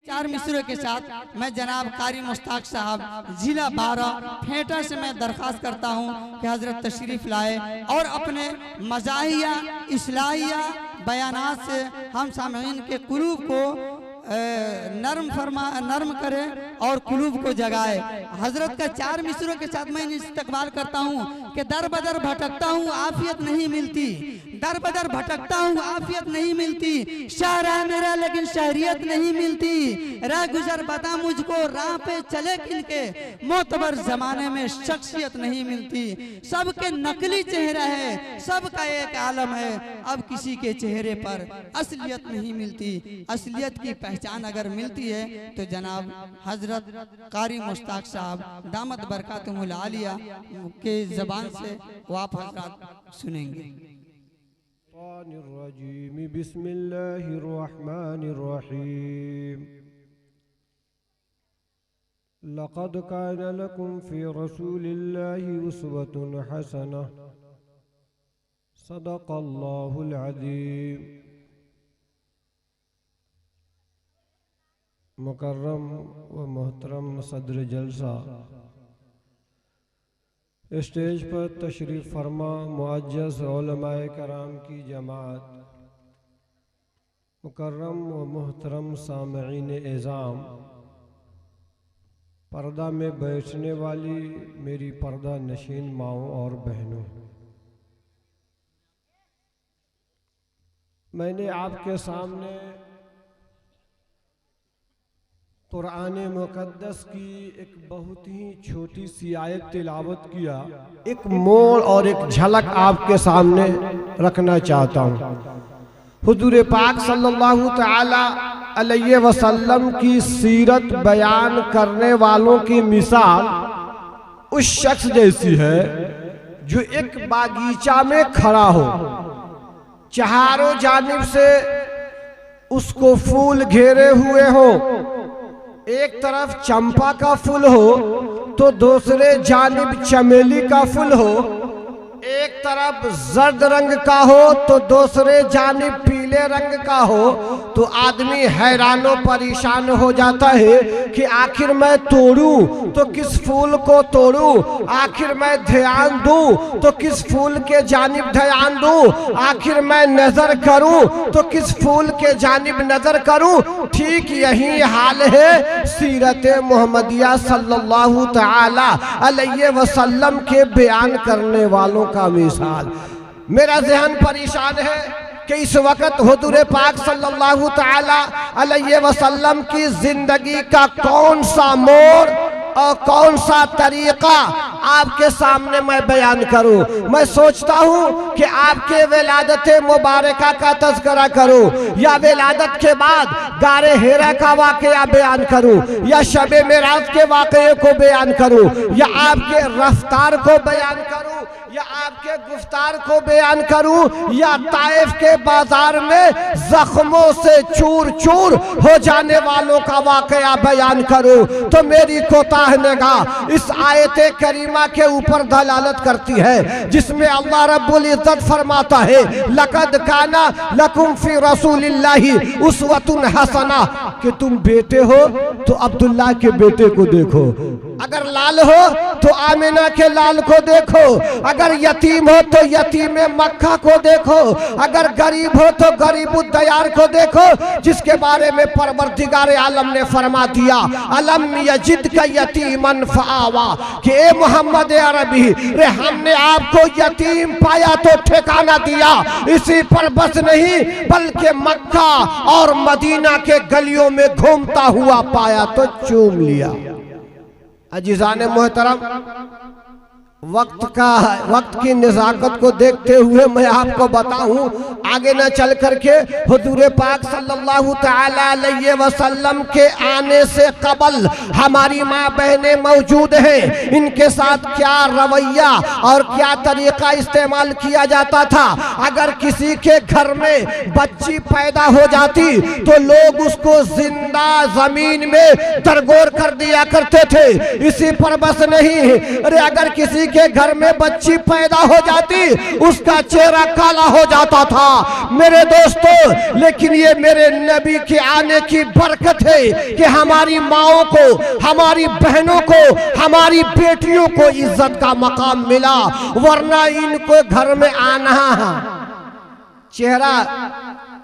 चार मिसरों के साथ मैं जनाब कारी मुश्ताक साहब जिला 12 फेटा से मैं दरख्वास्त करता हूं कि हजरत तशरीफ लाए और अपने मज़ाहिया इस्लाहिया बयानात से हम सामईन के कुलूब को नर्म करे और कुलूब को जगाए। हजरत का चार मिसरों के साथ मैं इस्तकबाल करता हूँ कि दर बदर भटकता हूँ आफियत नहीं मिलती, दर बदर भटकता हूँ आफियत नहीं मिलती, शहर है मेरा लेकिन शहरियत नहीं मिलती, राह गुजर बता मुझको राह पे चले किनके, मोतबर जमाने में शख्सियत नहीं मिलती, सबके नकली चेहरा है सबका एक आलम है, अब किसी के चेहरे पर असलियत नहीं मिलती, असलियत की पहचान अगर मिलती है तो जनाब हजरत कारी मुश्ताक साहब दामत बरकातुहुल आलिया के ज़बान से वो आप हजरत सुनेंगे। बिस्मिल्लाहिर्रहमानिर्रहीम। लक़द कान लकुम फ़ी रसूलिल्लाहि उस्वतुन हसनह। सदक़ल्लाहुल अज़ीम। मुकर्रम व मोहतरम सदर जलसा, स्टेज पर तशरीफ़ फरमा मुअज्जज़ उलमाए कराम की जमात, मुकर्रम व मोहतरम सामईन एज़ाम, पर्दा में बैठने वाली मेरी पर्दा नशीन माओं और बहनों, मैंने आपके सामने कुरान मुक़द्दस की एक बहुत ही छोटी सी आयत तिलावत किया, एक मोड़ और एक झलक आपके सामने रखना चाहता हूँ। हुजूर पाक सल्लल्लाहु तआला अलैहि वसल्लम की सीरत बयान करने वालों की मिसाल उस शख्स जैसी है जो एक बागीचा में खड़ा हो, चारों जानिब से उसको फूल घेरे हुए हो, एक तरफ चंपा का फूल हो तो दूसरे जानिब चमेली का फूल हो, एक तरफ जर्द रंग का हो तो दूसरे जानिब पीले रंग का हो, तो आदमी हैरानो परेशान हो जाता है कि आखिर मैं तोड़ूं तो किस फूल को तोड़ूं, आखिर मैं ध्यान दूं तो किस फूल के जानिब ध्यान दूं, आखिर मैं नजर करूं तो किस फूल के जानिब नजर करूं। ठीक यही हाल है सीरत मोहम्मदिया सल्लल्लाहु तआला अलैहि वसल्लम के बयान करने वालों का मिसाल। मेरा ज़हन परेशान है कि इस वक्त हुजूर पाक सल्लल्लाहु तआला अलैहि वसल्लम की जिंदगी का कौन सा मोड़ और कौन सा तरीका आपके सामने मैं बयान करूं। मैं सोचता हूं कि आपके विलादत मुबारका का तज़किरा करूं, या विलादत के बाद गारे हेरा का वाक़या बयान करूं, या शबे मेराज के वाक़ये को बयान करूं, या आपके रफ्तार को बयान करूं, या आपके गुफ्तार को बयान करूं, या ताइफ के बाजार में जख्मों से चूर चूर हो जाने वालों का वाक़या बयान करूं, तो मेरी कोताह निगाह इस आयत करीमा के ऊपर दलालत करती है, जिसमें अल्लाह रब्बुल इज्जत फरमाता है लक़द काना लकुम फ़ी रसूलिल्लाहि उस्वतुन हसना, कि तुम बेटे हो तो अब्दुल्लाह के बेटे को देखो, अगर लाल हो तो आमिना के लाल को देखो, अगर यतीम हो तो यतीम मक्का को देखो, अगर गरीब हो तो गरीबुद दयार को देखो, जिसके बारे में परवरदिगार आलम ने फरमा दिया अलम यजिद का यतीमन फ़आवा, कि ए मोहम्मद अरबी रे हमने आपको यतीम पाया तो ठिकाना दिया, इसी पर बस नहीं बल्कि मक्का और मदीना के गलियों में घूमता हुआ पाया तो चूम लिया। अजीज़ान मोहतरम, वक्त की नज़ाकत को देखते हुए मैं आपको बताऊं, आगे न चल करके हुजूर पाक सल्लल्लाहु तआला अलैहि वसल्लम के आने से कबल हमारी माँ बहनें मौजूद हैं, इनके साथ क्या रवैया और क्या तरीका इस्तेमाल किया जाता था। अगर किसी के घर में बच्ची पैदा हो जाती तो लोग उसको जिंदा जमीन में दरगोर कर दिया करते थे। इसी पर बस नहीं, अरे अगर किसी के घर में बच्ची पैदा हो जाती उसका चेहरा काला हो जाता था मेरे दोस्तों। लेकिन ये मेरे नबी के आने की बरकत है कि हमारी माओं को, हमारी बहनों को, हमारी बेटियों को इज्जत का मकाम मिला, वरना इनको घर में आना चेहरा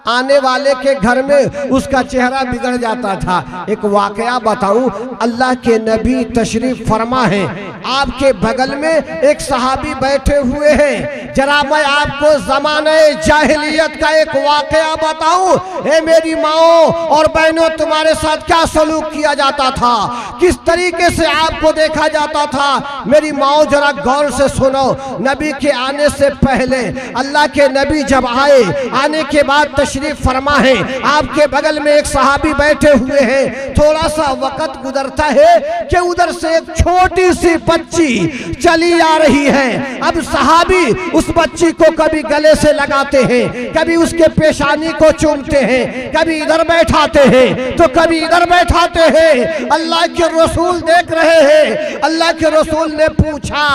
आने वाले के घर में उसका चेहरा बिगड़ जाता था। एक वाकया बताऊं, अल्लाह के नबी तशरीफ फरमा है, आपके बगल में एक सहाबी बैठे हुए हैं। जरा मैं आपको ज़माने जाहिलियत का एक वाकया बताऊं। हे मेरी माओ और बहनों, तुम्हारे साथ क्या सलूक किया जाता था, किस तरीके से आपको देखा जाता था। मेरी माओ जरा गौर से सुनो। नबी के आने से पहले अल्लाह के नबी जब आए, आने के बाद तशरीफ फरमा है, आपके बगल में एक सहाबी बैठे हुए हैं। थोड़ा सा वक्त गुजरता है कि उधर से एक छोटी सी बच्ची चली आ रही है। अब सहाबी उस बच्ची को कभी गले से लगाते हैं, कभी उसके पेशानी को चूमते हैं, कभी इधर बैठाते हैं तो कभी इधर बैठाते हैं। अल्लाह के रसूल देख रहे हैं। अल्लाह के रसूल ने पूछा,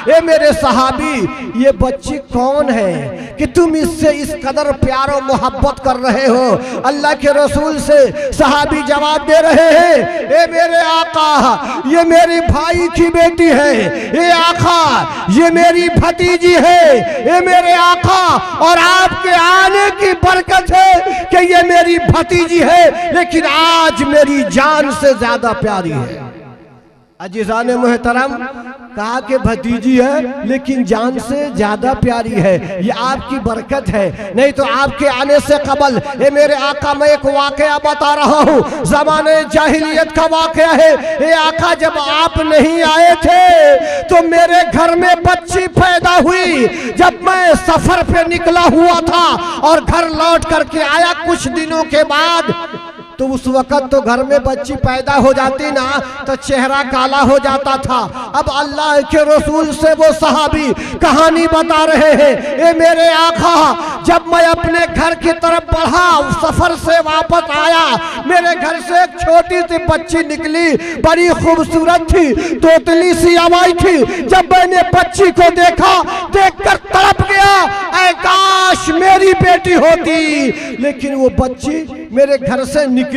ए मेरे सहाबी, ये बच्ची कौन है कि तुम इससे इस कदर प्यार और मोहब्बत कर रहे हो। अल्लाह के रसूल से सहाबी जवाब दे रहे हैं, ए मेरे आका, ये मेरे भाई की बेटी है। ए आका, ये मेरी भतीजी है। ए मेरे आका, और आपके आने की बरकत है कि ये मेरी भतीजी है, लेकिन आज मेरी जान से ज्यादा प्यारी है। अजीज़ान मोहतरम, कहा कि भतीजी है लेकिन जान से ज्यादा प्यारी है। ये आपकी बरकत है, नहीं तो आपके आने से कबल, ये मेरे आका, मैं एक वाकया बता रहा हूँ, ज़माने जाहिलियत का वाकया है। ये आका, जब आप नहीं आए थे तो मेरे घर में बच्ची पैदा हुई। जब मैं सफर पे निकला हुआ था और घर लौट करके आया कुछ दिनों के बाद, तो उस वक्त तो घर में बच्ची पैदा हो जाती ना तो चेहरा काला हो जाता था। अब अल्लाह के रसूल से वो सहाबी कहानी बता रहे हैं, ए मेरे आका, जब मैं अपने घर की तरफ बढ़ा, सफर से वापस आया, मेरे घर से एक छोटी सी बच्ची निकली, बड़ी खूबसूरत थी, तोतली सी आवाज थी। जब मैंने बच्ची को देखा, देखकर तड़प गया, ऐ काश मेरी बेटी होती। लेकिन वो बच्ची मेरे घर से निकली,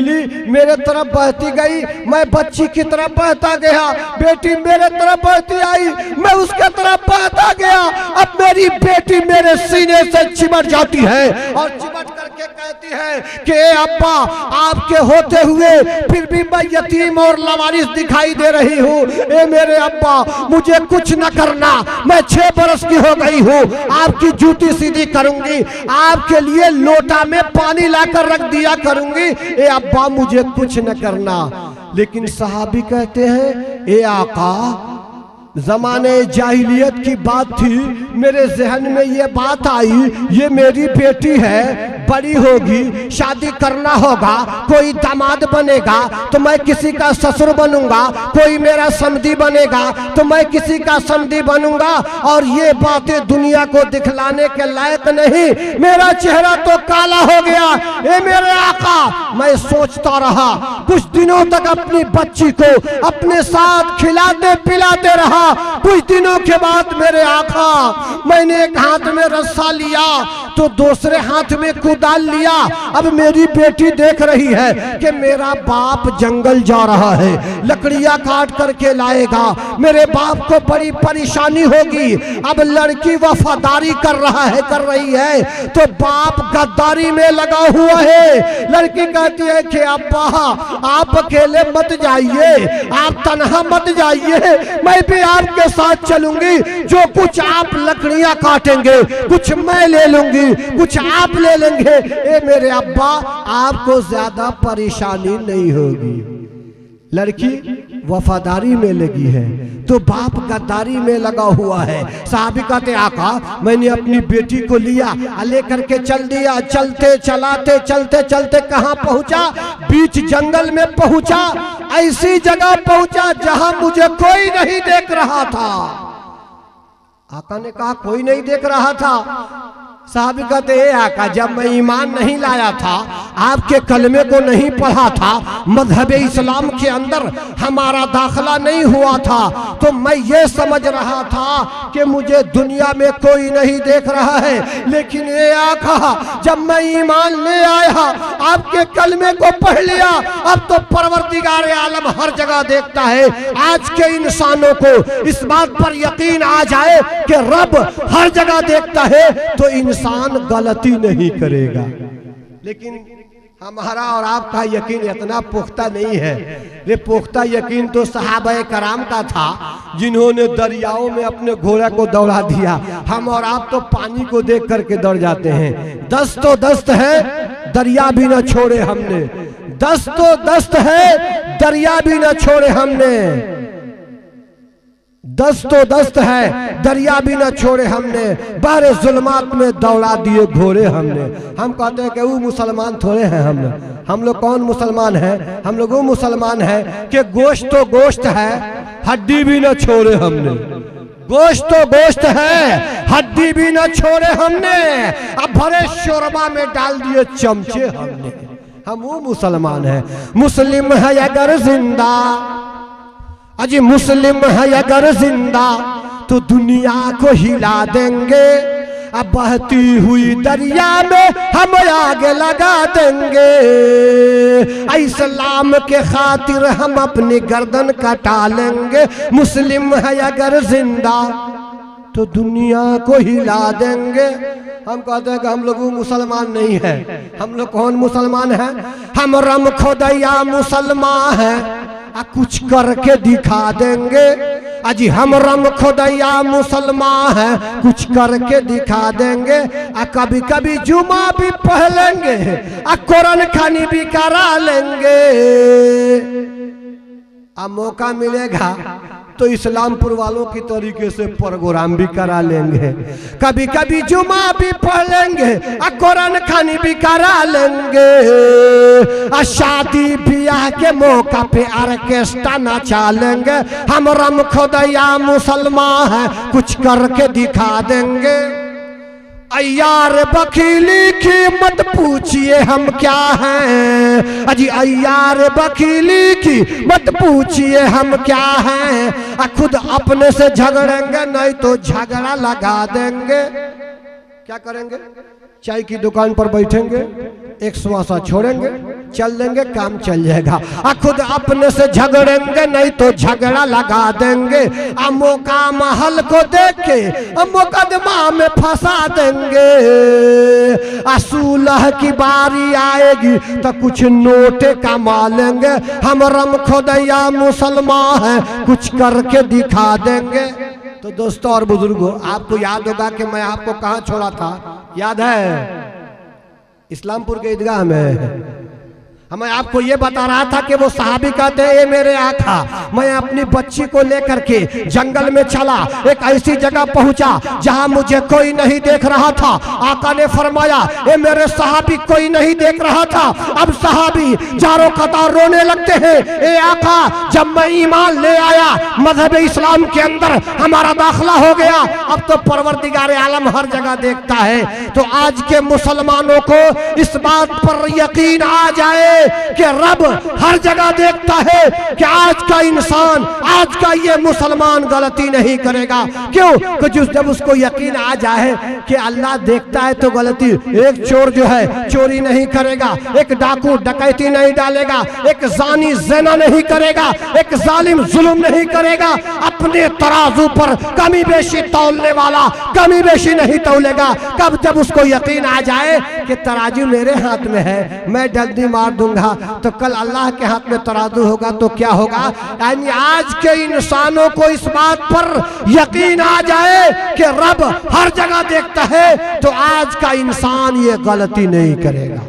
मेरे तरफ बहती गई, मैं बच्ची की तरफ बहता गया, बेटी मेरे तरफ बहती आई, मैं उसके तरफ बहता गया। अब मेरी बेटी मेरे सीने से चिमट जाती है और चिमट करके कहती है कि अब्बा, आपके होते हुए फिर भी मैं यतीम और लावारिस दिखाई दे रही हूँ। ए मेरे अब्बा, मुझे कुछ न करना, मैं 6 बरस की हो गई हूँ, आपकी जूती सीधी करूंगी, आपके लिए लोटा में पानी लाकर रख दिया करूंगी। ए अब्बा, मुझे कुछ न करना। लेकिन सहाबी कहते हैं, ए आका, ज़माने जाहिलियत की बात थी, मेरे जहन में ये बात आई, ये मेरी बेटी है, बड़ी होगी, शादी करना होगा, कोई दामाद बनेगा तो मैं किसी का ससुर बनूंगा, कोई मेरा समधी बनेगा तो मैं किसी का समधी बनूंगा, और ये बातें दुनिया को दिखलाने के लायक नहीं। मेरा चेहरा तो काला हो गया। ए मेरे आका, मैं सोचता रहा, कुछ दिनों तक अपनी बच्ची को अपने साथ खिलाते पिलाते रहा। कुछ दिनों के बाद मेरे आका, मैंने एक हाथ में रस्सा लिया तो दूसरे हाथ में कुदाल लिया। अब मेरी बेटी देख रही है कि मेरा बाप जंगल जा रहा है, लकड़ियां काट करके लाएगा, मेरे बाप को बड़ी परेशानी होगी। अब लड़की वफादारी कर रही है तो बाप गद्दारी में लगा हुआ है। लड़की कहती है कि अब्बा, आप अकेले मत जाइए, आप तन्हा मत जाइए, मैं भी आपके साथ चलूंगी। जो कुछ आप लकड़ियां काटेंगे, कुछ मैं ले लूंगी, कुछ आप ले लेंगे। ए मेरे अब्बा, आपको ज्यादा परेशानी नहीं होगी। लड़की वफादारी में लगी है तो बाप गद्दारी में लगा हुआ है। साहबी कहते, आका, मैंने अपनी बेटी को लिया, लेकर के चल दिया। चलते चलाते चलते चलते कहाँ पहुंचा? बीच जंगल में पहुंचा। ऐसी जगह पहुंचा जहां मुझे कोई नहीं देख रहा था। आका ने कहा, कोई नहीं देख रहा था? साहब कहते हैं आका, जब मैं ईमान नहीं लाया था, आपके कलमे को नहीं पढ़ा था, मजहब इस्लाम के अंदर हमारा दाखिला नहीं हुआ था, तो मैं ये समझ रहा था कि मुझे दुनिया में कोई नहीं देख रहा है। लेकिन ये आका, जब मैं ईमान ले आया, आपके कलमे को पढ़ लिया, अब तो परवरदिगार आलम हर जगह देखता है। आज के इंसानों को इस बात पर यकीन आ जाए कि रब हर जगह देखता है, तो इंसान गलती नहीं करेगा। लेकिन हमारा और आपका यकीन इतना पुख्ता नहीं है। ये पुख्ता यकीन तो सहाबाए कराम का था, जिन्होंने दरियाओं में अपने घोड़ा को दौड़ा दिया। हम और आप तो पानी को देख करके दौड़ जाते हैं। दस्त तो दस्त है, दरिया भी न छोड़े हमने। दस्त तो दस्त है, दरिया भी न छोड़े हमने। दस्त तो दस्त है, दरिया भी न छोड़े हमने। बाहर जुल्मात में दौड़ा दिए घोड़े हमने। हम कहते हैं कि वो मुसलमान थोड़े हैं हम लोग कौन मुसलमान हैं? हम लोग वो मुसलमान हैं कि गोश्त तो गोश्त है, हड्डी भी न छोड़े हमने। गोश्त तो गोश्त है, हड्डी भी न छोड़े हमने। अब भरे शोरबा में डाल दिए चमचे हमने। हम वो मुसलमान हैं। मुस्लिम है अगर जिंदा, अजी मुस्लिम है अगर जिंदा, तो दुनिया को हिला देंगे। अब बहती हुई दरिया में हम आगे लगा देंगे। इस्लाम के खातिर हम अपनी गर्दन कटा लेंगे। मुस्लिम है अगर जिंदा, तो दुनिया को हिला देंगे। हम कहते हैं कि हम लोग मुसलमान नहीं है। हम लोग कौन मुसलमान हैं? हम रम खुदैया मुसलमान हैं, कुछ करके दिखा देंगे। अजी हम रम खुदैया मुसलमान हैं, कुछ करके दिखा देंगे। कभी कभी जुमा भी पढ़ लेंगे, कुरान खानी भी करा लेंगे। अब मौका मिलेगा तो इस्लामपुर वालों की तरीके से प्रोग्राम भी करा लेंगे। कभी कभी जुमा भी पढ़ लेंगे, कुरान खानी भी करा लेंगे। शादी ब्याह के मौका पे ऑर्केस्ट्रा नचा लेंगे। हम रम खुदैया मुसलमान हैं, कुछ करके दिखा देंगे। अय्यार बखीली की मत पूछिए हम क्या हैं। अजी अय्यार बखीली की मत पूछिए हम क्या हैं। खुद अपने से झगड़ेंगे, नहीं तो झगड़ा लगा देंगे। क्या करेंगे? चाय की दुकान पर बैठेंगे, एक श्वासा छोड़ेंगे, चल देंगे, काम चल जाएगा। खुद अपने से झगड़ेंगे, नहीं तो झगड़ा लगा देंगे। मौका महल को देख के मुकदमा में फंसा देंगे। सुलह की बारी आएगी तो कुछ नोटे कमा लेंगे। हम रम खुदैया मुसलमान हैं, कुछ करके दिखा देंगे। तो दोस्तों और बुजुर्गों, आपको याद होगा कि मैं आपको कहाँ छोड़ा था? याद है? इस्लामपुर के ईदगाह में। मैं आपको ये बता रहा था कि वो सहाबी कहते हैं, ये मेरे आका, मैं अपनी बच्ची को लेकर के जंगल में चला, एक ऐसी जगह पहुंचा जहां मुझे कोई नहीं देख रहा था। आका ने फरमाया, ये मेरे सहाबी कोई नहीं देख रहा था। अब सहाबी चारों कतार रोने लगते हैं, ए आका, जब मैं ईमान ले आया, मजहब इस्लाम के अंदर हमारा दाखिला हो गया, अब तो परवरदिगार आलम हर जगह देखता है। तो आज के मुसलमानों को इस बात पर यकीन आ जाए कि रब हर जगह देखता है कि आज का इंसान, आज का ये मुसलमान गलती नहीं करेगा। क्यों? कि जब उसको यकीन आ जाए कि अल्लाह देखता है तो गलती, एक चोर जो है चोरी नहीं करेगा, एक डाकू डकैती नहीं डालेगा, एक जानी ज़िना नहीं करेगा, एक जालिम जुल्म नहीं करेगा। अपने तराजू पर कमी बेशी तौलने वाला कमी बेशी नहीं तौलेगा। कब? जब उसको यकीन आ जाए कि तराजू मेरे हाथ में है, मैं जल्दी मार दूंगा, तो कल अल्लाह के हाथ में तराजू होगा तो क्या होगा। यानी आज के इंसानों को इस बात पर यकीन आ जाए कि रब हर जगह देखता है, तो आज का इंसान ये गलती नहीं करेगा।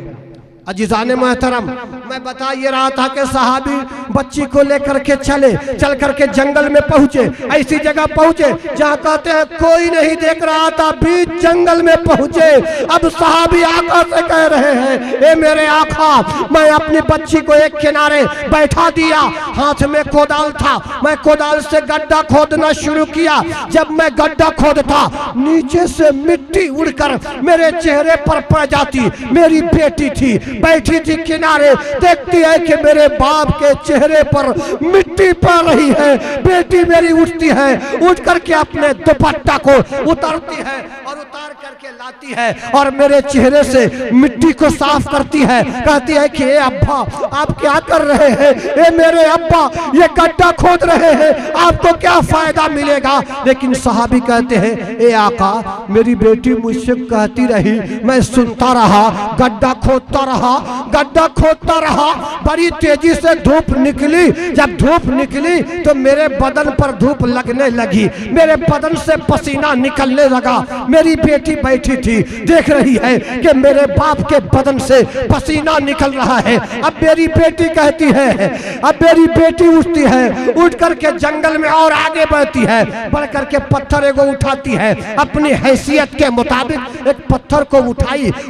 अजीजान मोहतरम, मैं बता ये रहा था कि सहाबी बच्ची को लेकर के चल करके जंगल में पहुंचे, ऐसी जगह पहुंचे जहां कहते हैं कोई नहीं देख रहा था, बीच जंगल में पहुंचे। अब सहाबी आका से कह रहे हैं, ए मेरे आका, मैं अपनी बच्ची को एक किनारे बैठा दिया, हाथ में कोदाल था, मैं कोदाल से गड्ढा खोदना शुरू किया। जब मैं गड्ढा खोदता, नीचे से मिट्टी उड़कर मेरे चेहरे पर पड़ जाती। मेरी बेटी थी, बैठी थी किनारे, देखती है कि मेरे बाप के चेहरे पर मिट्टी पड़ रही है। बेटी मेरी उठती है, उठ करके अपने दुपट्टा को उतारती है और उतार करके लाती है और मेरे चेहरे से मिट्टी को साफ करती है। कहती है कि ए अब्बा, आप क्या कर रहे हैं? ए मेरे अब्बा, ये गड्ढा खोद रहे हैं, आपको क्या फायदा मिलेगा? लेकिन सहाबी कहते हैं, ए आका, मेरी बेटी मुझसे कहती रही, मैं सुनता रहा, गड्ढा खोदता रहा, गड्ढा खोदता रहा। बड़ी तेजी से धूप निकली। जब धूप निकली तो मेरे बदन पर धूप लगने लगी, मेरे बदन से पसीना निकलने लगा। मेरी बेटी बैठी थी, देख रही है कि मेरे बाप के बदन से पसीना निकल रहा है। अब मेरी बेटी कहती है, अब मेरी बेटी उठती है, उठ करके जंगल में और आगे बढ़ती है, बढ़ करके पत्थर एगो उठाती है, अपनी हैसियत के मुताबिक एक पत्थर को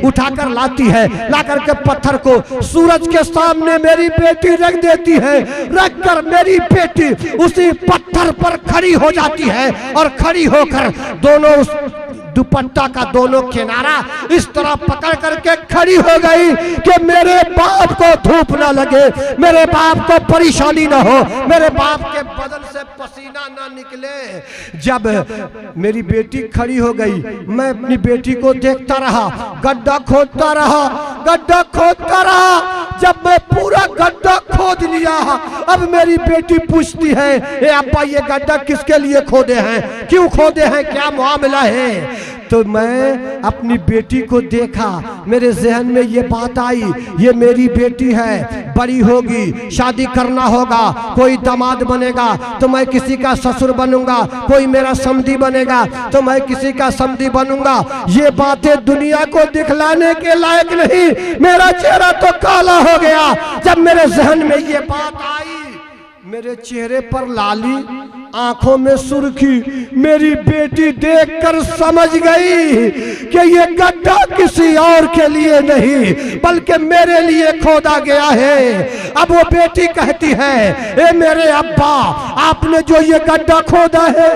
उठाकर लाती है। ला करके पत्थर को सूरज के सामने मेरी बेटी रख देती है। रख कर मेरी बेटी उसी पत्थर पर खड़ी हो जाती है और खड़ी होकर दोनों उस दुपट्टा का दोनों किनारा इस तरह पकड़ करके खड़ी हो गई कि मेरे बाप को धूप ना लगे, मेरे बाप को परेशानी ना हो, मेरे बाप के बदन से पसीना ना निकले। जब मेरी बेटी खड़ी हो गई, मैं अपनी बेटी को देखता रहा, गड्ढा खोदता रहा, गड्ढा खोदता रहा। जब मैं पूरा गड्ढा खोद लिया, अब मेरी बेटी पूछती है, ए अब्बा, ये गड्ढा किसके लिए खोदे हैं, क्यों खोदे हैं, क्या मामला है? तो मैं अपनी बेटी को देखा, मेरे जहन में ये बात आई, ये मेरी बेटी है, बड़ी होगी, शादी करना होगा, कोई दामाद बनेगा तो मैं किसी का ससुर बनूंगा, कोई मेरा समधी बनेगा तो मैं किसी का समधी बनूंगा। ये बातें दुनिया को दिखलाने के लायक नहीं। मेरा चेहरा तो काला हो गया जब मेरे जहन में ये बात आई। मेरे चेहरे पर लाली, आंखों में सुर्खी। मेरी बेटी देखकर समझ गई कि ये गड्ढा किसी और के लिए नहीं बल्कि मेरे लिए खोदा गया है। अब वो बेटी कहती है, ए मेरे अब्बा, आपने जो ये गड्ढा खोदा है,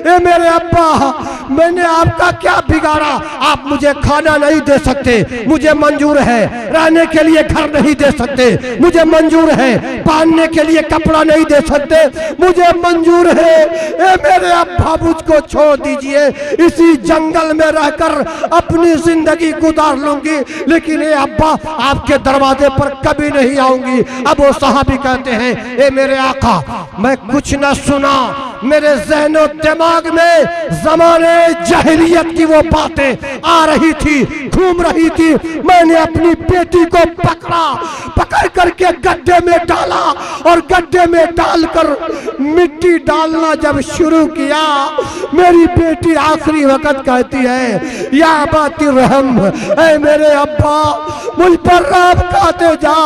ए मेरे अब्बा, मैंने आपका क्या बिगाड़ा? आप मुझे खाना नहीं दे सकते, मुझे मंजूर है, रहने के लिए घर नहीं दे सकते, मुझे मंजूर है, पहनने के लिए कपड़ा नहीं दे सकते, मुझे मंजूर है। ए मेरे अब्बा, मुझको छोड़ दीजिए, इसी जंगल में रहकर अपनी जिंदगी गुजार लूंगी, लेकिन ए अब्बा, आपके दरवाजे पर कभी नहीं आऊंगी। अब वो सहाबी कहते हैं, ए मेरे आका, मैं कुछ न सुना, मेरे ज़हनो दिमाग में ज़माने जहलियत की वो बातें आ रही थी, घूम रही थी। मैंने अपनी बेटी को पकड़ करके गड्ढे में डाला और गड्ढे में डालकर मिट्टी डालना जब शुरू किया, मेरी बेटी आखिरी वक्त कहती है, या बाती रहम, ऐ मेरे अब्बा, मुझ पर राम खाते जा,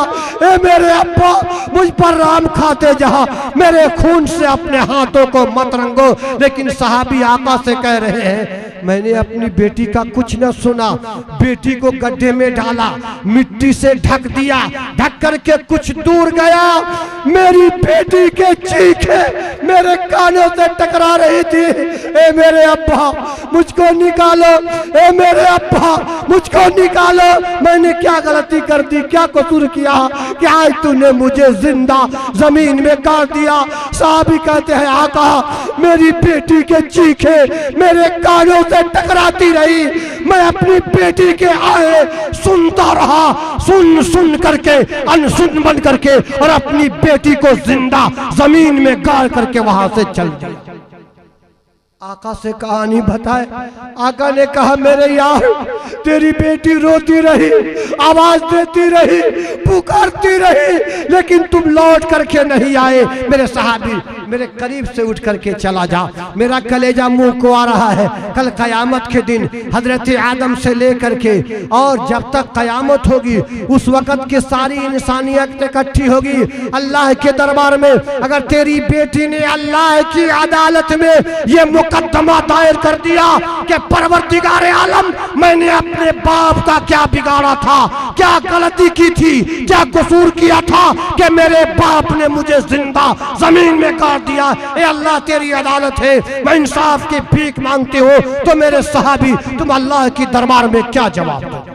ऐ मेरे अब्बा, मुझ पर राम खाते जा, मेरे खून से अपने हाथों को मत रंगो। लेकिन सहाबी आका से कह रहे हैं, मैंने अपनी बेटी का कुछ न सुना, बेटी को गड्ढे में डाला, मिट्टी से ढक दिया, ढक करके कुछ दूर गया, मेरी बेटी के चीखे मेरे कानों से टकरा रही थी। ए मेरे अब्बा, मुझको निकालो, ए मेरे अब्बा, मुझको निकालो, मैंने क्या गलती कर दी, क्या कसूर किया कि आज तूने मुझे जिंदा जमीन में काट दिया? साहबी कहते हैं, आका, मेरी बेटी के चीखे मेरे कानों से टकराती रही, मैं अपनी बेटी के आए सुनता रहा, सुन करके अनसुन बन करके, और अपनी बेटी को जिंदा जमीन में गाड़ करके वहां से चल गई। आका से कहानी बताए। आका ने कहा, मेरे यार, तेरी बेटी रोती रही, आवाज देती रही, पुकारती रही, लेकिन तुम लौट करके नहीं आए। मेरे सहाबी मेरे करीब से उठ करके चला जा, मेरा कलेजा मुंह को आ रहा है। कल कयामत के दिन हजरत आदम से लेकर के और जब तक कयामत होगी उस वक़्त की सारी इंसानियत इकट्ठी होगी अल्लाह के दरबार में। अगर तेरी बेटी ने अल्लाह की अदालत में ये मुकदमा दायर कर दिया कि परवरदिगारे आलम, मैंने अपने बाप का क्या बिगाड़ा था, क्या गलती की थी, क्या कसूर किया था कि मेरे बाप ने मुझे जिंदा जमीन में काट दिया। ए अल्लाह तेरी अदालत है, मैं इंसाफ की भीख मांगते हो तो मेरे सहाबी तुम अल्लाह की दरबार में क्या जवाब दो।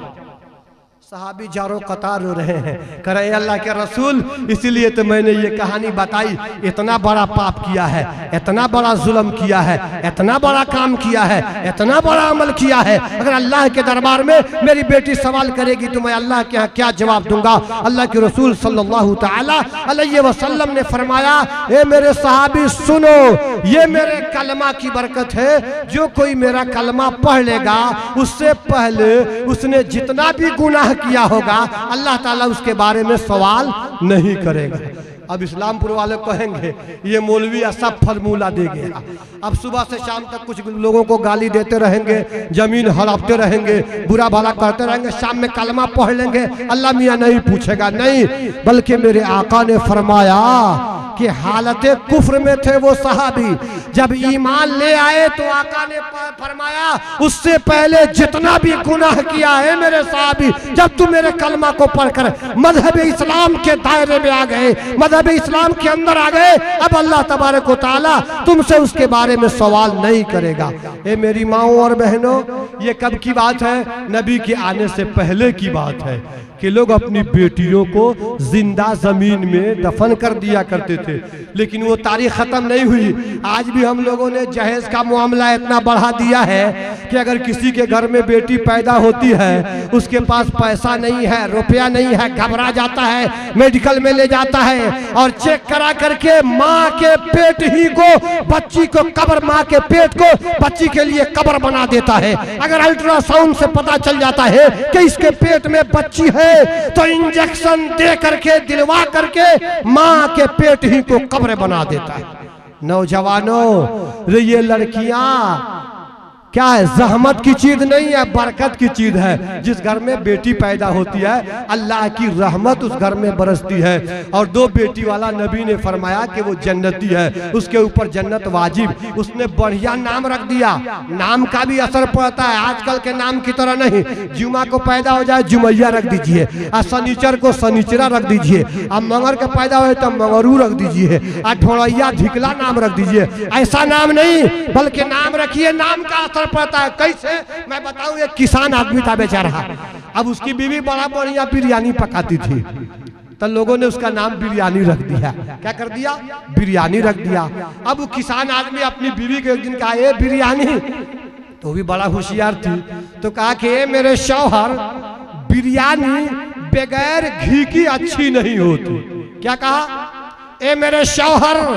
सहाबी जारो कतार रो रहे हैं, कह रहे अल्लाह के रसूल, इसीलिए तो मैंने ये कहानी बताई। इतना बड़ा पाप किया है, इतना बड़ा जुल्म किया है, इतना बड़ा काम किया है, इतना बड़ा अमल किया है, अगर अल्लाह के दरबार में मेरी बेटी सवाल करेगी तो मैं अल्लाह के यहाँ क्या जवाब दूंगा। अल्लाह के रसूल सल्लल्लाहु तआला अलैहि वसल्लम ने फरमाया, ए मेरे सहाबी सुनो, ये मेरे कलमा की बरकत है। जो कोई मेरा कलमा पढ़ लेगा उससे पहले उसने जितना भी गुनाह किया होगा अल्लाह ताला उसके बारे में सवाल नहीं करेगा। अब इस्लामपुर वाले कहेंगे ये मौलवी ऐसा फॉर्मूला दे गया, अब सुबह से शाम तक कुछ लोगों को गाली देते रहेंगे, जमीन हड़पते रहेंगे, बुरा भला करते रहेंगे, शाम में कलमा पढ़ लेंगे, अल्लाह मियाँ नहीं पूछेगा। नहीं, बल्कि मेरे आका ने फरमाया कि हालते कुफ्र में थे वो सहाबी, जब ईमान ले आए तो आका ने फरमाया उससे पहले जितना भी गुनाह किया है मेरे सहाबी, जब तुम मेरे कलमा को पढ़कर मजहब इस्लाम के दायरे में आ गए, मजहब इस्लाम के अंदर आ गए, अब अल्लाह तबारक व तआला तुमसे उसके बारे में सवाल नहीं करेगा। ए मेरी माओ और बहनों, ये कब की बात है? नबी के आने से पहले की बात है कि लोग अपनी बेटियों को जिंदा जमीन में दफन कर दिया करते थे, लेकिन वो तारीख खत्म नहीं हुई। आज भी हम लोगों ने जहेज का मामला इतना बढ़ा दिया है कि अगर किसी के घर में बेटी पैदा होती है, उसके पास पैसा नहीं है, रुपया नहीं है, घबरा जाता है, मेडिकल में ले जाता है और चेक करा करके माँ के पेट ही को बच्ची को कब्र, माँ के पेट को बच्ची के लिए कब्र बना देता है। अगर अल्ट्रासाउंड से पता चल जाता है कि इसके पेट में बच्ची है तो इंजेक्शन दे करके दिलवा करके माँ के पेट ही को कब्र बना देता है। नौजवानों, ये लड़कियां क्या है? जहमत की चीज नहीं है, बरकत की चीज है। जिस घर में बेटी पैदा होती है अल्लाह की रहमत उस घर में बरसती है। और दो बेटी वाला नबी ने फरमाया कि वो जन्नती है, उसके ऊपर जन्नत वाजिब। उसने बढ़िया नाम रख दिया, नाम का भी असर पड़ता है, आजकल के नाम की तरह नहीं। जुमा को पैदा हो जाए जुमैया रख दीजिए, और शनिचर को शनिचरा रख दीजिए, अब मंगर का पैदा हो तो मंगरू रख दीजिए, और ढोड़ैया ढिकला नाम रख दीजिए। ऐसा नाम नहीं, बल्कि नाम रखिए, नाम का असर पड़ता है। कैसे मैं बताऊं? एक किसान आदमी था बेचारा, अब उसकी बीवी बड़ा बढ़िया बिरयानी पकाती थी, तो लोगों ने उसका नाम बिरयानी रख दिया। क्या कर दिया? बिरयानी रख दिया। अब वो किसान आदमी अपनी बीवी को एक दिन कहा, ए बिरयानी, तो भी बड़ा होशियार थी, तो कहा कि ए मेरे शौहर, बिरयानी बगैर घी की अच्छी नहीं होती। क्या कहा? ए मेरे शौहर,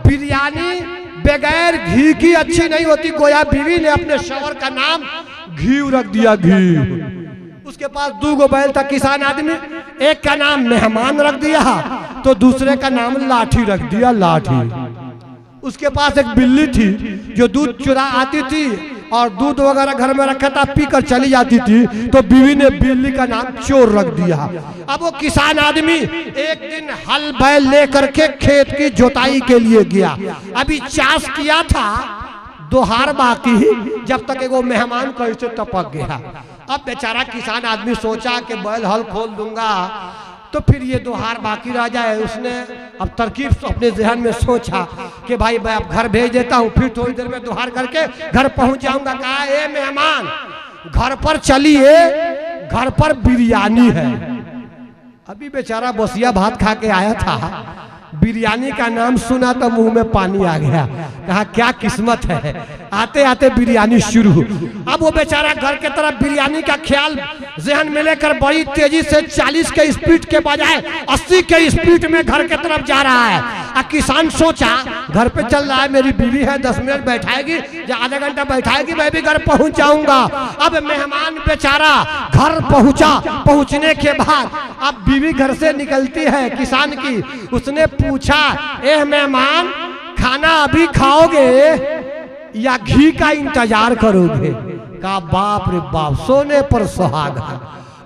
बिरयानी बगैर घी की अच्छी नहीं होती। गोया बीवी ने अपने शौहर का नाम घी रख दिया, घी। उसके पास दो गो बैल था किसान आदमी, एक का नाम मेहमान रख दिया तो दूसरे का नाम लाठी रख दिया, लाठी। उसके पास एक बिल्ली थी जो दूध चुरा आती थी और दूध वगैरह घर में रखा था, पीकर चली जाती थी, तो बीवी ने बिल्ली का नाम चोर रख दिया। अब वो किसान आदमी एक दिन हल बैल लेकर के खेत की जोताई के लिए गया, अभी चाष किया था, दोहार बाकी, जब तक वो मेहमान कैसे टपक गया। अब बेचारा किसान आदमी सोचा कि बैल हल खोल दूंगा तो फिर ये दोहार बाकी रह जाए। उसने अब तरकीब अपने जहन में सोचा कि भाई मैं अब घर भेज देता हूँ, फिर थोड़ी देर में दोहार करके घर पहुंच जाऊंगा। कहा, ए मेहमान, घर पर चलिए, घर पर बिरयानी है। अभी बेचारा बसिया भात खा के आया था, बिरयानी का नाम सुना तो मुंह में पानी आ गया। कहा क्या किस्मत है, आते आते बिरयानी शुरू। अब वो बेचारा घर के तरफ बिरयानी का ख्याल जहन में लेकर बड़ी तेजी से 40 के स्पीड के बजाय 80 के स्पीड में घर के तरफ जा रहा है। किसान सोचा घर पे चल रहा है, मेरी बीवी है, 10 मिनट बैठाएगी या आधा घंटा बैठाएगी, मैं भी घर पहुंच जाऊंगा। अब मेहमान बेचारा घर पहुंचा, पहुंचने के बाद अब बीवी घर से निकलती है किसान की, उसने पूछा, ए मेहमान खाना अभी खाओगे या घी का इंतजार करोगे? कहा बाप रे बाप, सोने पर सुहागा।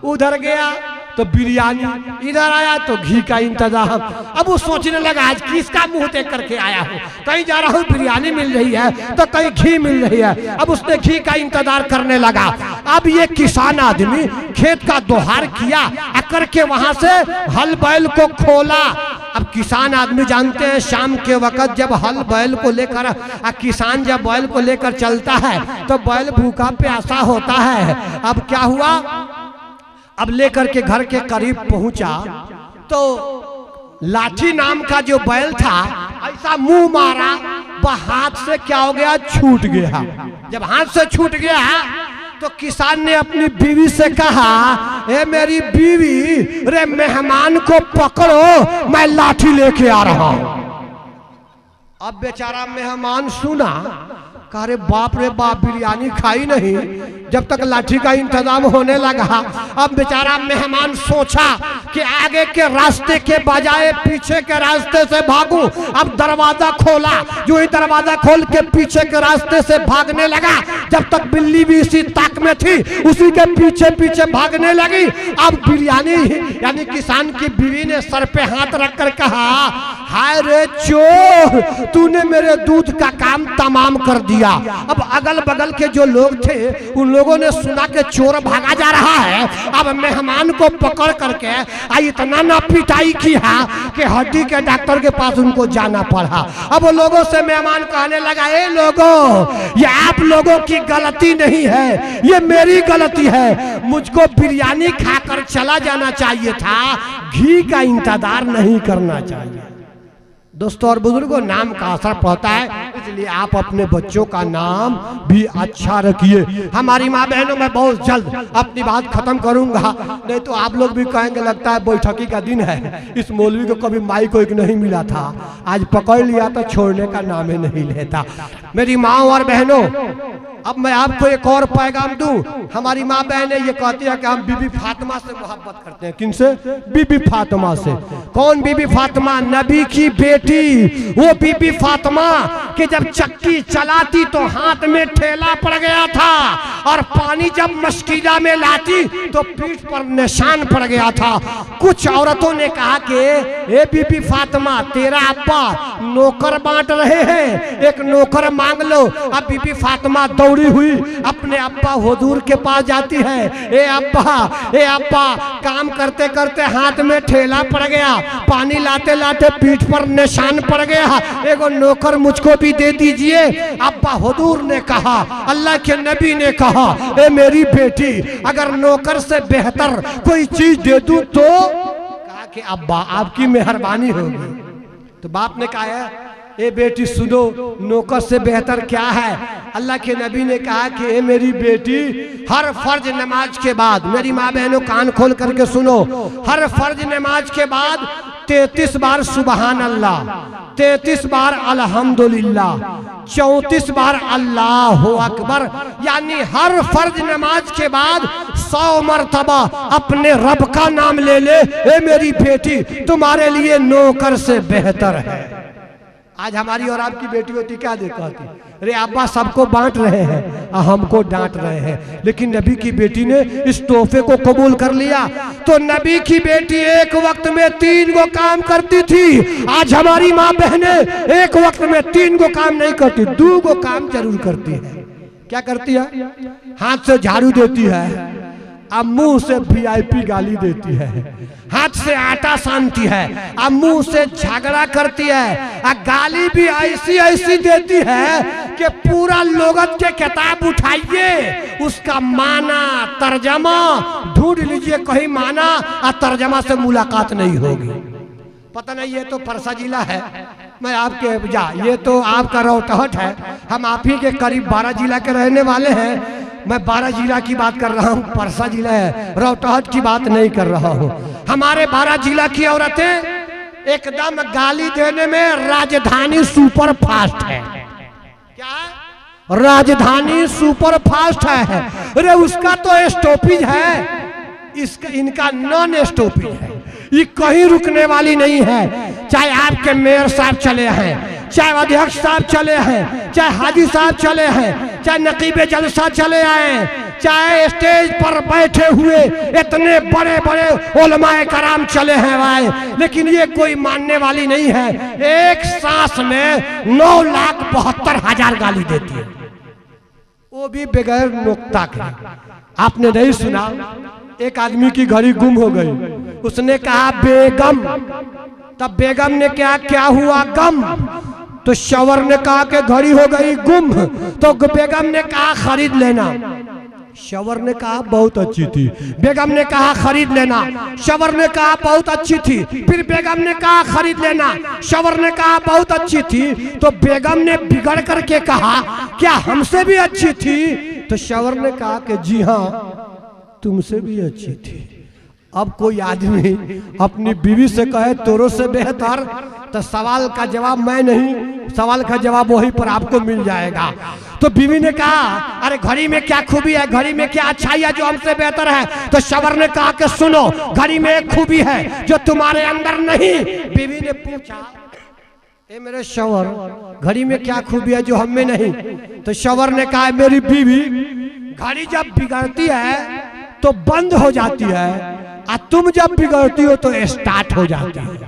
उधर गया तो बिरयानी, इधर आया तो घी का इंतजाम। अब वो सोचने लगा आज किसका मुंह देख करके आया हूँ, कहीं जा रहा हूँ बिरयानी मिल रही है तो कहीं घी मिल रही है। अब उसने घी का इंतजार करने लगा। अब ये किसान आदमी खेत का दोहार किया, आकर के वहां से हल बैल को खोला। अब किसान आदमी जानते हैं शाम के वक्त जब हल बैल को लेकर किसान जब बैल को लेकर चलता है तो बैल भूखा प्यासा होता है। अब क्या हुआ, अब लेकर के घर के करीब पहुंचा तो लाठी नाम का जो बैल था ऐसा मुंह मारा, वह हाथ से क्या हो गया, छूट गया। जब हाथ से छूट गया तो किसान ने अपनी बीवी से कहा, ए मेरी बीवी, रे मेहमान को पकड़ो, मैं लाठी लेके आ रहा हूं। अब बेचारा मेहमान सुना, कहा रे बाप रे बाप, बिरयानी खाई नहीं जब तक लाठी का इंतजाम होने लगा। अब बेचारा मेहमान सोचा कि आगे के रास्ते के बजाय पीछे के रास्ते से भागूं। अब दरवाजा खोला, जो ही दरवाजा खोल के पीछे के रास्ते से भागने लगा, जब तक बिल्ली भी इसी ताक में थी उसी के पीछे पीछे भागने लगी। अब बिरयानी यानी किसान की बीवी ने सर पे हाथ रखकर कहा, हाय रे चोर, तूने मेरे दूध का काम तमाम कर दिया। अब अगल बगल के जो लोग थे उन लोगों ने सुना कि चोर भागा जा रहा है। अब मेहमान को पकड़ करके इतना ना पिटाई किया कि हड्डी के डॉक्टर के पास उनको जाना पड़ा। अब वो लोगों से मेहमान कहने लगा, ए लोगों, ये आप लोगों की गलती नहीं है, ये मेरी गलती है। मुझको बिरयानी खाकर चला जाना चाहिए था, घी का इंतजार नहीं करना चाहिए। दोस्तों और बुजुर्गों, नाम का असर पड़ता है, इसलिए आप अपने बच्चों का नाम भी अच्छा रखिए। हमारी माँ बहनों, मैं बहुत जल्द अपनी बात खत्म करूंगा, नहीं तो आप लोग भी कहेंगे लगता है बैठकी का दिन है, इस मौलवी को कभी माई को एक नहीं मिला था, आज पकड़ लिया तो छोड़ने का नाम ही नहीं लेता। मेरी माँ और बहनों, अब मैं आपको एक और पैगाम दूं। हमारी माँ बहनें ये कहती है कि हम बीबी फातिमा से मोहब्बत करते हैं। किनसे? बीबी फातिमा से। कौन बीबी फातिमा? नबी की बेटी। वो बीबी फातिमा कि जब चक्की चलाती तो हाथ में ठेला पड़ गया था, और पानी जब मशकीला में लाती तो पीठ पर निशान पड़ गया था। कुछ औरतों ने कहा कि ए बीबी फातिमा, तेरा अब्बा नौकर बांट रहे हैं, एक नौकर मांग लो। अब बीबी फातिमा दौड़ी हुई अपने अब्बा हुजूर के पास जाती है, ए अब्बा, काम करते करते हाथ में ठेला पड़ गया, पानी लाते लाते पीठ पर निशान पड़ गया, एगो नौकर मुझको भी दे दीजिए। अब्बा हुजूर ने कहा, अल्लाह के नबी ने कहा, ए मेरी बेटी, अगर नौकर से बेहतर कोई चीज दे दूं तो? कहा कि अब्बा आपकी मेहरबानी होगी। तो बाप ने कहा है, ए बेटी सुनो, नौकर से बेहतर क्या है? अल्लाह के नबी ने कहा कि ए मेरी बेटी, हर फर्ज नमाज के बाद, मेरी माँ बहनों कान खोल करके सुनो, हर फर्ज नमाज के बाद 33 बार सुबहान अल्लाह, 33 बार अल्हम्दुलिल्लाह, 34 बार अल्लाह अकबर, यानी हर फर्ज नमाज के बाद 100 मरतबा अपने रब का नाम ले ले। ए मेरी बेटी, तुम्हारे लिए नौकर से बेहतर है। आज हमारी और आपकी बेटी होती क्या कहती, अरे अब्बा सबको बांट रहे हैं, हमको डांट रहे हैं। लेकिन नबी की बेटी ने इस तोहफे को कबूल कर लिया। तो नबी की बेटी एक वक्त में 3 गो काम करती थी। आज हमारी माँ बहने एक वक्त में 3 गो काम नहीं करती, 2 गो काम जरूर करती है। क्या करती है? हाथ से झाड़ू देती है, अब मुंह से VIP गाली देती है, हाथ से आटा सानती है, अब मुंह से झगड़ा करती है, गाली भी ऐसी ऐसी देती है कि पूरा लोगत के किताब उठाइए, उसका माना तर्जमा ढूंढ लीजिए, कहीं माना और तर्जमा से मुलाकात नहीं होगी। पता नहीं, ये तो परसा जिला है, मैं आपके ये तो आपका रौटहट है, हम आप ही के करीब 12 जिला के रहने वाले हैं। मैं 12 जिला की बात कर रहा हूँ, परसा जिला है, रौटहट की बात नहीं कर रहा हूँ। हमारे 12 जिला की औरतें एकदम गाली देने में राजधानी सुपर फास्ट है। क्या? राजधानी सुपर फास्ट है। अरे उसका तो स्टॉपेज है, इसका इनका नॉन स्टॉपेज है, ये कहीं रुकने वाली नहीं है। चाहे आपके मेयर साहब चले हैं, चाहे अध्यक्ष साहब चले हैं, चाहे हाजी साहब चले हैं, चाहे नकीबे जलसा चले आए, चाहे स्टेज पर बैठे हुए इतने बड़े बड़े उलमाए कराम चले हैं भाई, लेकिन ये कोई मानने वाली नहीं है। एक सांस में 9,72,000 गाली देती है, वो भी बगैर नुक्ता के। आपने नहीं सुना एक आदमी की घड़ी गुम हो गई, उसने कहा बेगम, तब बेगम ने क्या हुआ गम, तो शवर ने कहा कि घड़ी हो गई गुम, तो बेगम ने कहा खरीद लेना। शवर ने कहा बहुत अच्छी थी, बेगम ने कहा खरीद लेना। शवर ने कहा बहुत अच्छी थी, फिर बेगम ने कहा खरीद लेना। शवर ने कहा बहुत अच्छी थी, तो बेगम ने बिगड़ करके कहा क्या हमसे भी अच्छी थी, तो शवर ने कहा कि जी हाँ तुमसे भी अच्छी थी। अब कोई आदमी अपनी बीवी से कहे तोरो से बेहतर, तो सवाल का जवाब मैं नहीं, सवाल का जवाब वहीं पर आपको मिल जाएगा। तो बीवी ने कहा अरे घड़ी में क्या खूबी है, घड़ी में क्या अच्छाई है जो हमसे बेहतर है, तो शवर ने कहा कि सुनो घड़ी में एक खूबी है जो तुम्हारे अंदर नहीं। बीवी ने पूछा ए मेरे शवर घड़ी में क्या खूबी है जो हम में नहीं, तो शवर ने कहा मेरी बीवी घड़ी जब बिगड़ती है तो बंद हो जाती है, और तुम जब बिगड़ती हो तो स्टार्ट हो जाती है।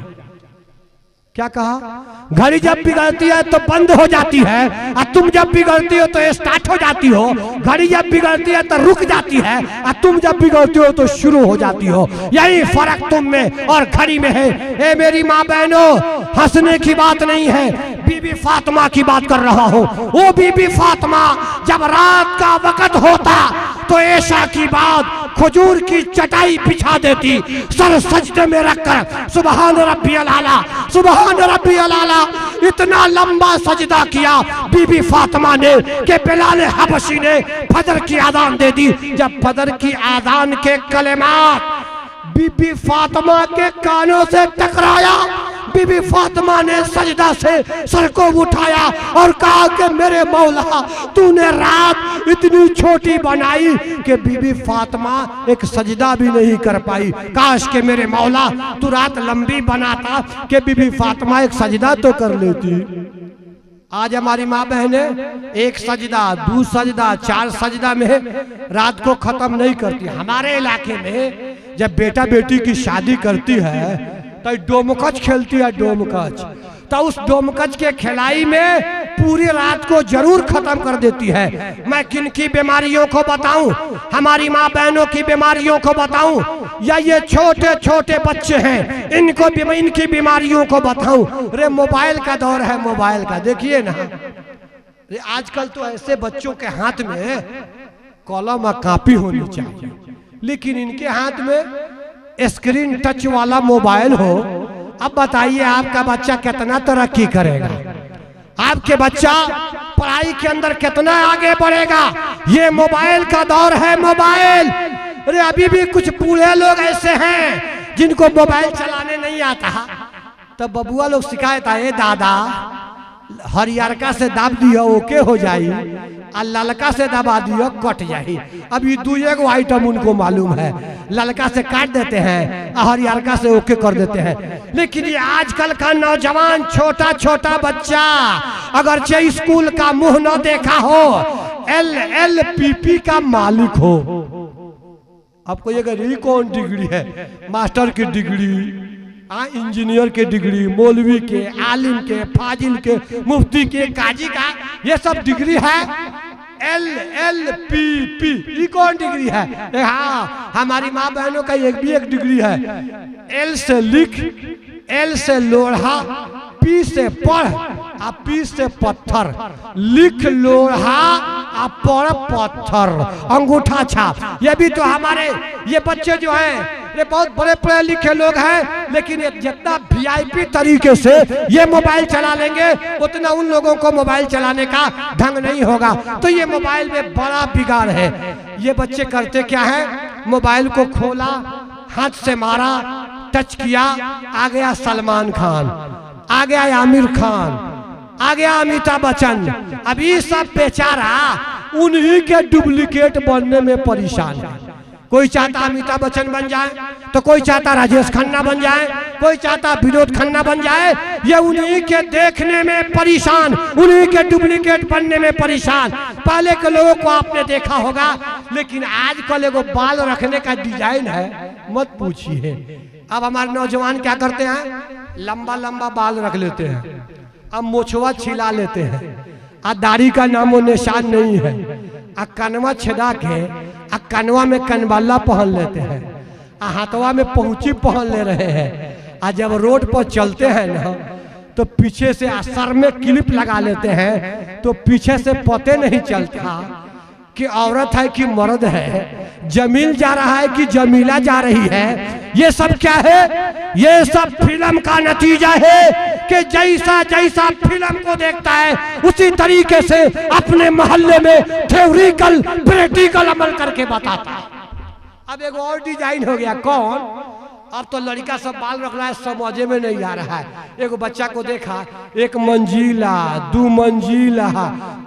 क्या कहा? घड़ी जब बिगड़ती है तो बंद हो जाती है, और तुम जब बिगड़ती हो तो स्टार्ट हो जाती हो। घड़ी जब बिगड़ती है तो रुक जाती है, और तुम जब बिगड़ती हो तो शुरू हो जाती हो। यही फर्क तुम में और घड़ी में है। ए मेरी माँ बहनों, हंसने की बात नहीं है, बीबी फातिमा की बात कर रहा हूँ। वो बीबी फातिमा जब रात का वक्त होता तो ऐशा की बात खजूर की चटाई बिछा देती, सर सजदे में रखकर सुबहान रब्बियल आला, सुबहान रब्बियल आला, इतना लंबा सजदा किया बीबी फातिमा ने कि बिलाल हबशी ने फजर की आजान दे दी। जब फजर की आजान के कलेमात बीबी फातिमा के कानों से टकराया, बीबी फातिमा ने सजदा से सर को उठाया और कहा कि मेरे मौला तूने रात इतनी छोटी बनाई कि बीबी फातिमा एक सजदा भी नहीं कर पाई। काश के मेरे मौला तू रात लंबी बनाता कि बीबी फातिमा एक सजदा तो कर लेती। आज हमारी माँ बहने एक सजदा, दो सजदा, 4 सजदा में रात को खत्म नहीं करती। हमारे इलाके में जब बेटा बेटी की शादी करती है तो डोमकच खेलती है, डोमकच, तो उस डोमकच के खिलाई में पूरी रात को जरूर खत्म कर देती है। मैं किन की बीमारियों को बताऊं, हमारी माँ बहनों की बीमारियों को बताऊं, या ये छोटे छोटे बच्चे हैं इनको इनकी बीमारियों को बताऊं। रे मोबाइल का दौर है, मोबाइल का देखिए ना, आजकल तो ऐसे बच्चों के हाथ में कलम और कॉपी होनी चाहिए, लेकिन इनके हाथ में स्क्रीन टच वाला मोबाइल हो। अब बताइए आपका बच्चा कितना तरक्की करेगा, आपके बच्चा पढ़ाई के अंदर कितना आगे बढ़ेगा। ये मोबाइल का दौर है, मोबाइल। अरे अभी भी कुछ बूढ़े लोग ऐसे हैं जिनको मोबाइल चलाने नहीं आता, तो बबुआ लोग शिकायत आए दादा हरियरका से दाब दियो ओके हो जाई, और ललका से दबा दियो कट जाई। अब ये 2 आइटम उनको मालूम है, ललका से काट देते हैं और हरियरका से ओके कर देते हैं। लेकिन ये आजकल का नौजवान छोटा छोटा बच्चा अगर चे स्कूल का मुंह न देखा हो, LLPP का मालिक हो। आपको ये अगर कौन डिग्री है, मास्टर की डिग्री, इंजीनियर के डिग्री, मौलवी के, आलिम के, फाजिल के, मुफ्ती के, काजी का, ये सब डिग्री है। LLPP ये कौन डिग्री है? हाँ, हमारी माँ बहनों का एक भी एक डिग्री है। L से लिख, L से लोढ़ा, P से पढ़, और P से पत्थर। लिख लोढ़ा और पढ़ पत्थर, अंगूठा छाप। ये भी तो हमारे ये बच्चे जो हैं ये बहुत बड़े पढ़े लिखे लोग हैं, लेकिन जितना VIP तरीके से ये मोबाइल चला लेंगे उतना उन लोगों को मोबाइल चलाने का ढंग नहीं होगा। तो ये मोबाइल में बड़ा बिगाड़ है। ये बच्चे करते क्या है, मोबाइल को खोला, हाथ से मारा, टच किया, आ गया सलमान खान, आ गया आमिर खान, आ गया अमिताभ बच्चन। अभी सब बेचारा उन्हीं के डुप्लीकेट बनने में परेशान है। कोई चाहता अमिताभ बच्चन बन जाए, तो कोई चाहता राजेश खन्ना बन जाए, कोई चाहता विनोद खन्ना बन जाए। ये उन्हीं के देखने में परेशान, उन्हीं के डुप्लीकेट बनने में परेशान। पहले के लोगों को आपने देखा होगा, लेकिन आजकल एगो बाल रखने का डिजाइन है, मत पूछिए। अब हमारे नौजवान क्या करते हैं, लंबा लंबा बाल रख लेते हैं, अब मोछवा छिला लेते हैं, आ दाढ़ी का नामो निशान नहीं है, आ कनवा छेदा के आ कनवा में कनबाला पहन लेते हैं, आ हाथवा में पहुंची पहन ले रहे हैं। आ जब रोड पर चलते हैं ना, तो पीछे से सर में क्लिप लगा लेते हैं, तो पीछे से पते नहीं चलता कि औरत है कि मर्द है, जमील जा रहा है कि जमीला जा रही है। ये सब क्या है, ये सब फिल्म का नतीजा है कि जैसा जैसा फिल्म को देखता है उसी तरीके से अपने मोहल्ले में थ्योरिकल प्रैक्टिकल अमल करके बताता है। अब एक और डिजाइन हो गया, कौन, अब तो लड़का सब बाल रख रहा है, समझे में नहीं आ रहा है। एक बच्चा को देखा, 1 मंजिला, 2 मंजिला,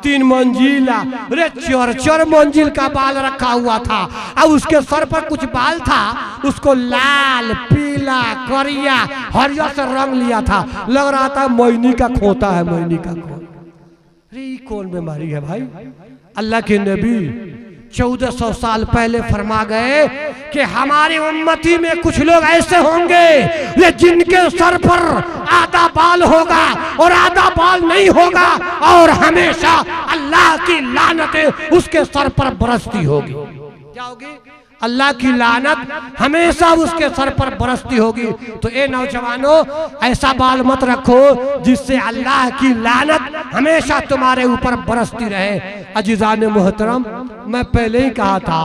3 मंजिला, अरे 4 मंजिल का बाल रखा हुआ था। अब उसके सर पर कुछ बाल था, उसको लाल, पीला, करिया, हरिया से रंग लिया था, लग रहा था मोइनी का खोता है, मोइनी का खोता। अरे कौन बीमारी है भाई। अल्लाह के नबी 1400 साल पहले फरमा गए कि हमारी उम्मती में कुछ लोग ऐसे होंगे ये जिनके सर पर आधा बाल होगा और आधा बाल नहीं होगा, और हमेशा अल्लाह की लानतें उसके सर पर बरसती होगी। क्या होगी, अल्लाह की लानत हमेशा उसके सर पर बरसती होगी। तो ए नौजवानों, ऐसा बाल मत रखो जिससे अल्लाह की लानत हमेशा तुम्हारे ऊपर बरसती रहे। अजीज़ान मोहतरम, मैं पहले ही कहा था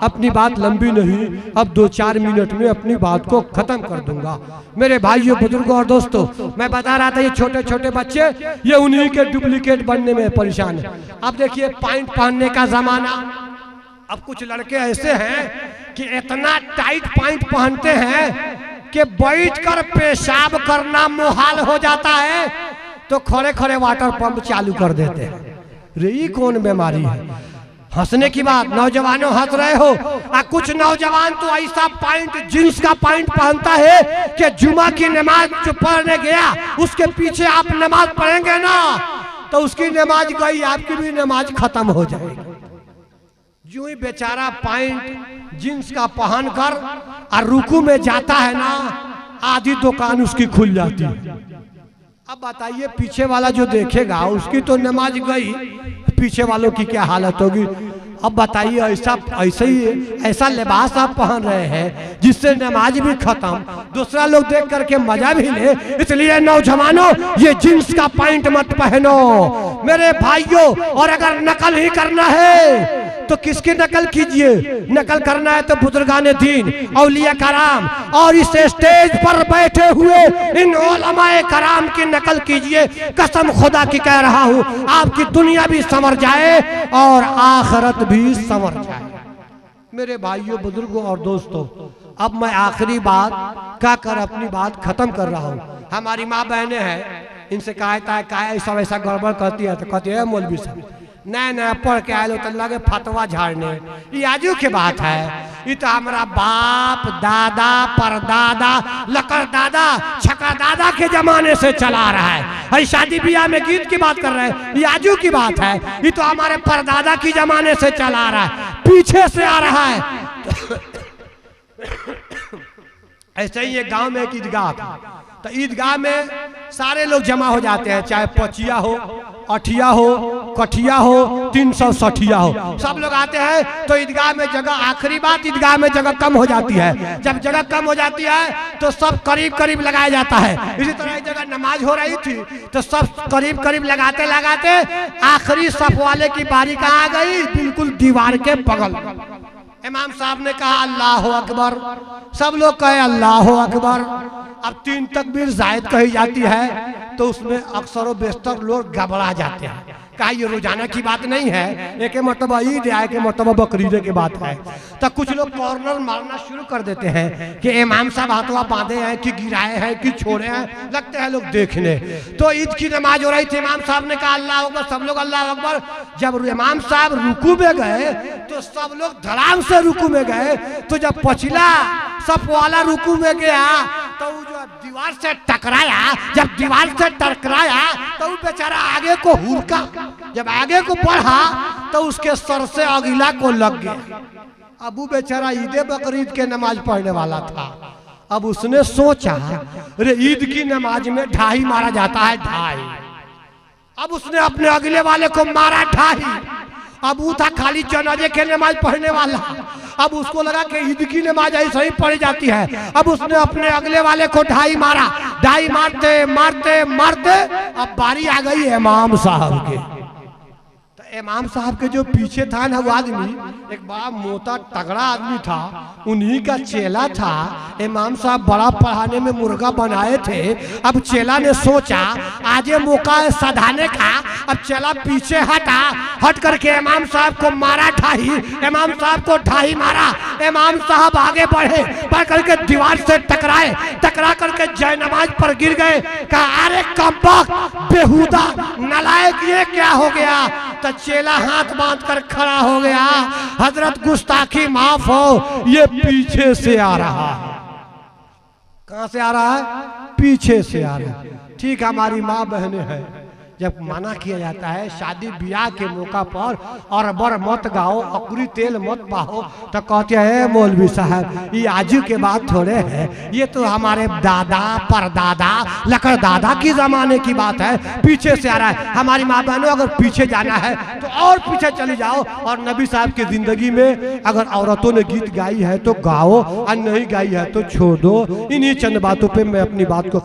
अपनी बात लंबी नहीं, अब 2-4 मिनट में अपनी बात को खत्म कर दूंगा। मेरे भाइयों, बुजुर्गों और दोस्तों, मैं बता रहा था ये छोटे छोटे बच्चे ये उन्हीं के डुप्लीकेट बनने में परेशान है। अब देखिए पैंट पहनने का जमाना, अब कुछ लड़के ऐसे हैं कि इतना टाइट पैंट पहनते हैं कि बैठकर पेशाब करना मुहाल हो जाता है, तो खड़े खड़े वाटर पंप चालू कर देते हैं। रे ये कौन बीमारी है। हंसने की बात, नौजवानों हंस रहे हो, और कुछ नौजवान तो ऐसा पैंट, जींस का पैंट पहनता है कि जुमा की नमाज जो पढ़ने गया उसके पीछे आप नमाज पढ़ेंगे ना, तो उसकी नमाज गई, आपकी भी नमाज खत्म हो जाएगी। जो ही बेचारा पैंट जींस का पहन कर और रुकू में जाता है ना, आधी दुकान उसकी खुल जाती है। अब बताइए पीछे वाला जो देखेगा उसकी तो नमाज गई, पीछे वालों की क्या हालत होगी। अब बताइए ऐसा लिबास आप पहन रहे हैं जिससे नमाज भी खत्म, दूसरा लोग देख करके मजा भी ले। इसलिए नौजवानों, ये जींस का पैंट मत पहनो मेरे भाइयों। और अगर नकल ही करना है तो किसकी नकल कीजिए, नकल करना है तो बुजुर्गान दीन, औलिया कराम और इस स्टेज पर बैठे हुए इन उलमाए कराम की नकल कीजिए। कसम खुदा की कह रहा हूँ, आपकी दुनिया भी संवर जाए और आखिरत भी संवर जाए। मेरे भाइयों, बुजुर्गों और दोस्तों, अब मैं आखिरी बात कहकर अपनी बात खत्म कर रहा हूँ। हमारी माँ बहनें हैं, इनसे कहा ऐसा वैसा गड़बड़ करती है, तो कहती है मौलवी साहब नया नया पढ़ के आए तो लगे फतवा झाड़ने। ये आजू की बात है, ये तो हमारा बाप दादा परदादा लकर दादा छका दादा के जमाने से चला रहा है। अरे शादी ब्याह में गीत की बात कर रहे हैं, ये आजू की बात है, ये तो हमारे परदादा की जमाने से चला रहा है, पीछे से आ रहा है। ऐसे ही एक गांव में एक ईदगाह था, तो ईदगाह में सारे लोग जमा हो जाते हैं, चाहे पचिया हो, अठिया हो, कठिया हो, 360 हो, सब लोग आते हैं। तो ईदगाह में जगह, आखिरी बात, ईदगाह में जगह कम हो जाती है। जब जगह कम हो जाती है तो सब करीब करीब लगाया जाता है। इसी तरह एक जगह नमाज हो रही थी तो सब करीब करीब लगाते लगाते आखिरी सफ वाले की बारी कहाँ आ गई, बिल्कुल दीवार के बगल। इमाम साहब ने कहा अल्लाह अकबर, सब लोग कहे अल्लाह अकबर। अब 3 तकबीर जायद कही जाती है तो उसमें अक्सर बेशतर लोग घबरा जाते हैं, कहा ये रोजाना की बात नहीं है, एक मरतबा ईद है, एक मरतबा बकरीद की बात है। तो कुछ लोग कॉर्नर मारना शुरू कर देते हैं कि इमाम साहब हाथों बांधे हैं कि गिराए हैं कि छोड़े हैं, लगते हैं लोग देखने। तो ईद की नमाज हो रही थी, इमाम साहब ने कहा अल्लाह अकबर, सब लोग अल्लाह अकबर। जब इमाम साहब रुकू में गए तो सब लोग धड़ाम से रुकू में गए। तो जब पछिला सब वाला रुकू में गया तो वो जो दीवार से टकराया, जब दीवार से टकराया तो वो बेचारा आगे को हुरका, जब आगे को बढ़ा तो उसके सर से अगला को लग गया। अब वो बेचारा ईद बकरीद के नमाज पढ़ने वाला था। अब उसने सोचा अरे ईद की नमाज में ढाई मारा जाता है, ढाई। अब उसने अपने अगले वाले को मारा ढाई। अब वो था खाली जनाजे के नमाज पढ़ने वाला। अब उसको लगा कि ईद की नमाज ऐसे ही पढ़ी जाती है। अब उसने अपने अगले वाले को ढाई मारा। ढाई मारते मारते मारते अब बारी आ गई इमाम साहब के। तो इमाम साहब के जो पीछे था ना वो आदमी एक बड़ा मोटा तगड़ा आदमी था, उन्हीं का चेला था। इमाम साहब बड़ा पढ़ाने में मुर्गा बनाए थे। अब चेला ने सोचा आज ये मौका है सधाने का। अब चेला पीछे हटा, हट करके इमाम साहब को मारा ढाई। इमाम साहब को ढाई मारा। इमाम साहब आगे बढ़े, बढ़ करके दीवार से टकराए, टकरा करके जय नमाज पर गिर गए। कहा अरे कमबख्त, बेहुदा, नालायक, ये क्या हो गया? तो चेला हाथ बांध कर खड़ा हो गया, हजरत गुस्ताखी माफ हो, ये पीछे से आ रहा है। कहां से आ रहा है? पीछे से आ रहा है। ठीक हमारी माँ बहनें हैं, जब मना किया जाता है शादी ब्याह के मौका पर और बर मत गाओ, अकुरी तेल मत पाओ, तो कहते हैं मौलवी साहब ये आजू के बात थोड़े है, ये तो हमारे दादा परदादा लकड़ दादा की जमाने की बात है। पीछे से आ रहा है। हमारी माँ बहनों अगर पीछे जाना है तो और पीछे चली जाओ। और नबी साहब की जिंदगी में अगर औरतों ने गीत गाई है तो गाओ और नहीं गाई है तो छोड़ दो। इन्हीं चंद बातों पर मैं अपनी बात को